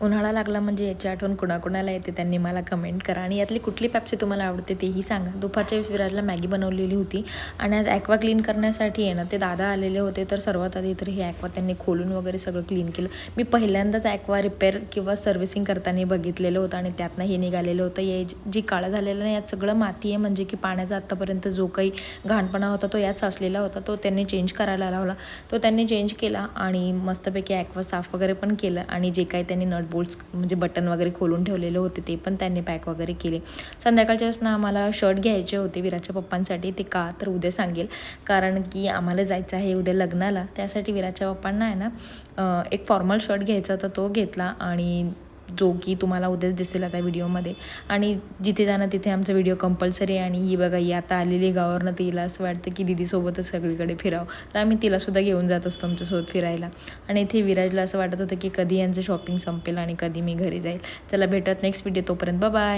उन्हाळा लागला म्हणजे याची आठवण कुणाकुणाला येते त्यांनी मला कमेंट करा आणि यातली कुठली पेप्सी तुम्हाला आवडते तेही सांगा. दुपारच्या वेळेस विराजला मॅगी बनवलेली होती आणि आज ॲक्वा क्लीन करण्यासाठी आहे ना ते दादा आलेले होते. तर सर्वात आधी तर हे ॲक्वा त्यांनी खोलून वगैरे सगळं क्लीन केलं. मी पहिल्यांदाच ॲक्वा रिपेअर किंवा सर्व्हिसिंग करताना बघितलेलं होतं आणि त्यातनं हे निघालेलं होतं. हे जी काळं झालेलं नाही यात सगळं माती आहे, म्हणजे की पाण्याचा आत्तापर्यंत जो काही घाणपणा होता तो यात साचलेला होता. तो त्यांनी चेंज करायला लावला. तो त्यांनी चेंज केला आणि मस्तपैकी ॲक्वा साफ वगैरे पण केलं आणि जे काही त्यांनी नट बोल्ट्स म्हणजे बटन वगैरे खोलून ठेवलेले होते ते पण त्यांनी पॅक वगैरे केले. संध्याकाळच्या वेळेस ना आम्हाला शर्ट घ्यायचे होते विराच्या पप्पांसाठी. ते का तर उद्या सांगेल, कारण की आम्हाला जायचं आहे उद्या लग्नाला. त्यासाठी विराच्या पप्पांना आहे ना एक फॉर्मल शर्ट घ्यायचा होता, तो घेतला आणि जो की तुम्हाला उद्याच दिसेल आता व्हिडिओमध्ये. आणि जिथे जाणं तिथे आमचा व्हिडिओ कंपल्सरी आहे. आणि ही बघा ही आता आलेली गावावरनं, तिला असं वाटतं की दीदीसोबतच सगळीकडे फिरावं, तर आम्ही तिलासुद्धा घेऊन जात असतो आमच्यासोबत फिरायला. आणि इथे विराजला असं वाटत होतं की कधी यांचं शॉपिंग संपेल आणि कधी मी घरी जाईल. चला भेटत नेक्स्ट व्हिडिओ, तोपर्यंत बाय.